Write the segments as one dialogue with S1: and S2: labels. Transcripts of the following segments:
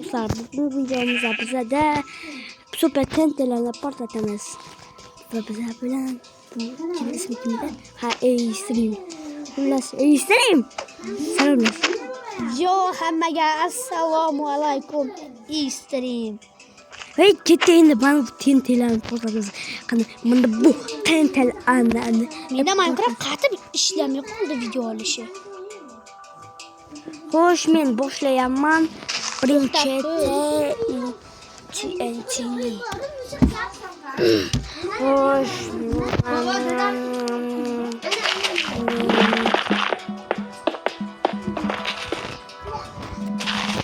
S1: dostlar, bu videomuzda bizde süper tentelerle patlatamiz. Ve bize bilen bu kim ismi kimde? Ha, Stream. Xullas, Stream. Selamlar.
S2: Yo hammaga assalomu alaykum Stream.
S1: Hey, kette endi bana bu tentelerni patlatamiz. Qani, bunda bu tentel anda.
S2: Menda Minecraft qatib ishlamay qoldi video olishi.
S1: Xo'sh, men boshlayapman. Birinchi TNT. Xo'sh.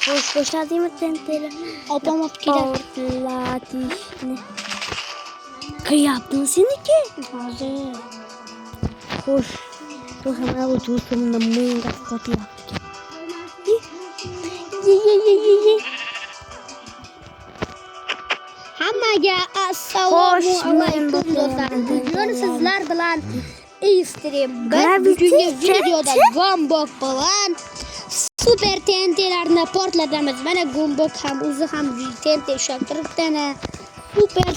S1: Xo'sh, boshladingmi TNT'ni?
S2: Opam olib keladi.
S1: Portlatishni. Qilyaptimi seniki?
S2: Hozir.
S1: Xo'sh. To'g'ri, mana bu do'stimni menga qotyapti.
S2: Hammaga assalomu alaykum do'stlar. Bugun sizlar bilan Stream. Bugungi videoda Gombok bilan super TNT'larni portlatamiz. Mana Gombok ham o'zi ham TNT ushlab turibdi.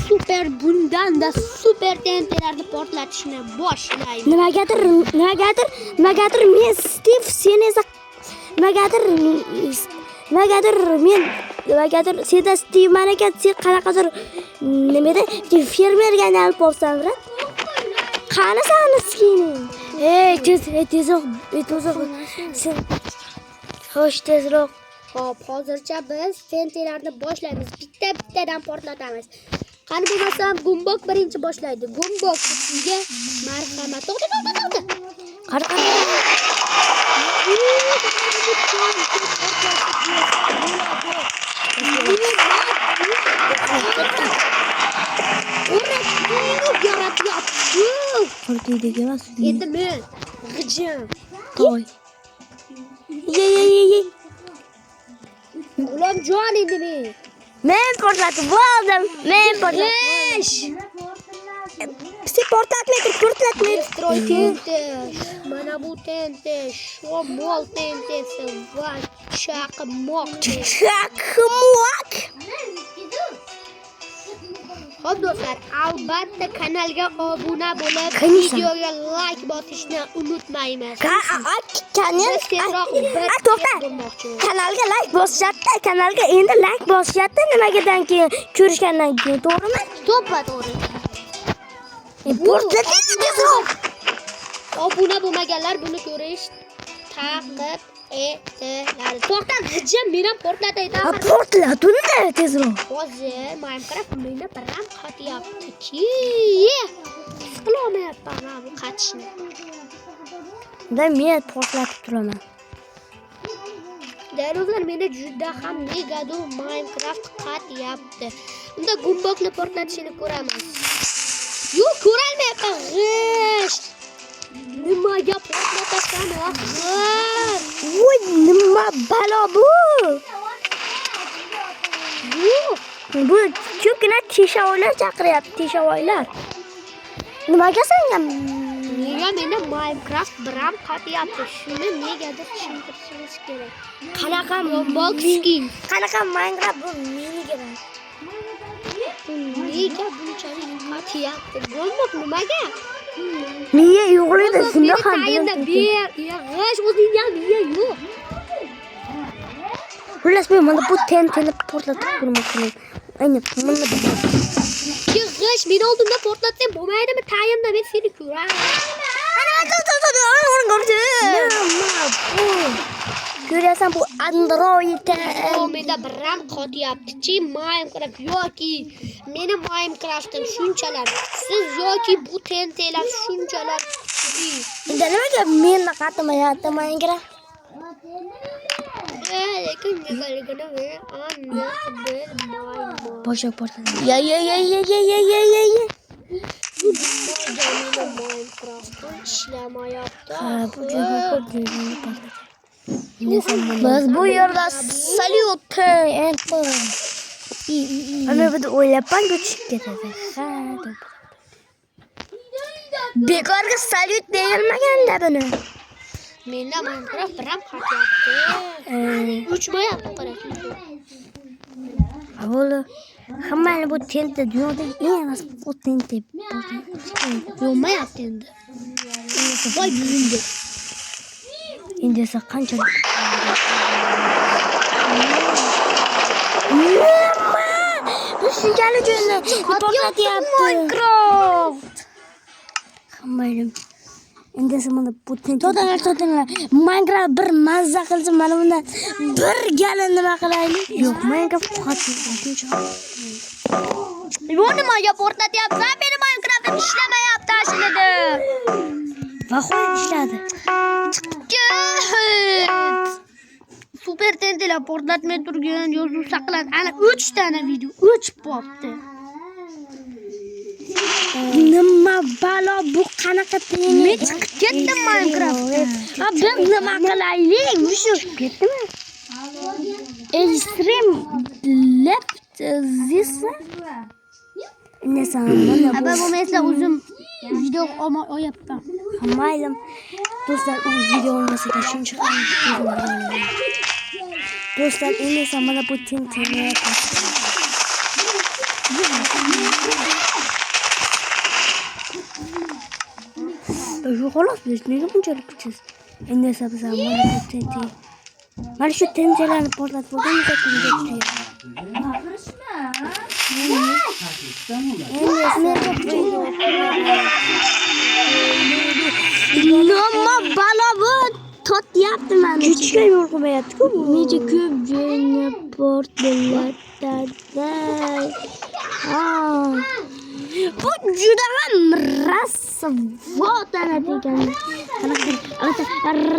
S2: Super bundan da super TNT'larni portlatishni boshlaymiz.
S1: Nimagadir men Steve sen esa nimagadir sen Steve managa sen qanaqadir nimada fermerga olib bo'lsam, qani sani skining. Tezroq. Xo'sh, tezroq.
S2: Xo'p, hozircha biz TNT'larni boshlaymiz. Bitta-bittadan portlatamiz. Qani bo'lmasam Gombok birinchi boshlaydi. Gombok sizga marhamat. To'xta.
S1: Qara. Endi
S2: men g'ijim.
S1: Toy. Ye.
S2: Ulan jon endi men.
S1: Men portlatib bo'ldim. Sen portlatma.
S2: Destroy TNT. Mana bu TNT, shamol TNT'si va chaqmoq. Xo'p do'stlar, albatta kanalga obuna bo'lib, videoga like bosishni unutmaymiz.
S1: Kanalga like bosishadi. Kanalga endi like bosishadi. Nimadan keyin ko'rishgandan keyin, to'g'rimi?
S2: To'g'ri. Obuna bo'lmaganlar buni ko'rish taqib etiladi. To'xta, g'ijim, meni portlatay.
S1: Portlat unda tezroq.
S2: Hozir Minecraft menda biram qatyapti-ki. Qilolmayapman bu qatishni.
S1: Men portlatib turaman.
S2: Darozlar menda juda ham negadir Minecraft qatyapti. Unda Gombokni portlatishini ko'raman. Yo'q, ko'rolmayapman. G'isht. Nimaga portlatasan, axir?
S1: Voy, nima balo bu? Bu ko'pgina teshovoylar chaqiryapti, teshovoylar. Nimaga senga?
S2: Nega menda Minecraft biram qatyapti? Shuni negadir tushuntirishingiz kerak.
S1: Qanaqa
S2: Gombok skin?
S1: Qanaqa Minecraft bu meniga?
S2: Nega bunchalik qatyapti? Gombok nimaga?
S1: Miya yo'qlaydi, shunda ham
S2: tayinda ber, yig'ish o'zingga miya yo'q.
S1: Xullas, men mana bu TNTni portlatib ko'rmoqchiman. Ayni mana bu.
S2: Yig'ish, meni oldimda portlatsang bo'lmaydimi? Tayinda men seni ko'raman.
S1: Ko'rasan bu Android.
S2: Menda biram qotyapti-chi Minecraft yoki meni Minecraft'im shunchalar. Siz yoki bu TNT'lar shunchalar.
S1: Endi nimaga meni qatmayapti Minecraft?
S2: Lekin nimaligini men aniq bilmayman.
S1: Boshqa portlat. Ya.
S2: Minecraft ishlamayapti.
S1: Bu biz bu yerda salyut ana bir o'ylabman ko'chib ketadi. Bekorga salyut berilmaganda buni.
S2: Menda Minecraft biram qatyapti. Uchmayapti qarang.
S1: Avvalo hammani bu tenta dunyodagi eng emas bu tenta.
S2: Yo'mayapti endi. Voy buzildi.
S1: Endi esa qanchalik bu shunchalik joyni portlatyapti.
S2: Minecraft.
S1: Hammayim. Endi esa mana bu to'tinglar. Minecraft bir mazza qilsa mana bundan bir galon nima qilaylik? Yo'q, Minecraft qochib.
S2: Bu nimaga portlatyapsan? Meni Minecraft'im ishlamayapti aslida.
S1: Vahoy ishladi.
S2: Ket. Super tentelar portlatmay turgan yozuv saqlandi. Ana 3 dana video, 3 bo'pti.
S1: Nima balo bu qanaqa
S2: Men chiqib ketdim Minecraftdan.
S1: Biz nima qilaylik? Shu ketdimi? Extreme left this. Nesa mana
S2: Aba bo'lmasa o'zim video oyapman.
S1: Maylim. Do'stlar, u video olmasa shuncha do'stlar, endi esa mana bu tentani xolos biz nega bunchalik kuchsiz? Endi esa biz mana bu tenti. Mana shu tentalarni portlatib bo'lganimizda nima balo bu totyapti meni. Kuchga yo'l qo'ymayapti-ku. Necha ko'p joyni portlatadi. Bu juda ham rasvo tanat ekan.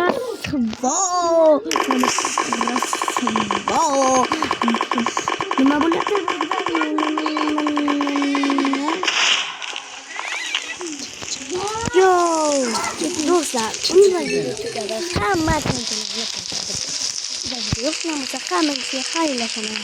S1: Rasvo. Nima bo'lyapti? Yo, do'stlar, hamma tinchlikni yo'qlamasa hammaga xayrlashaman.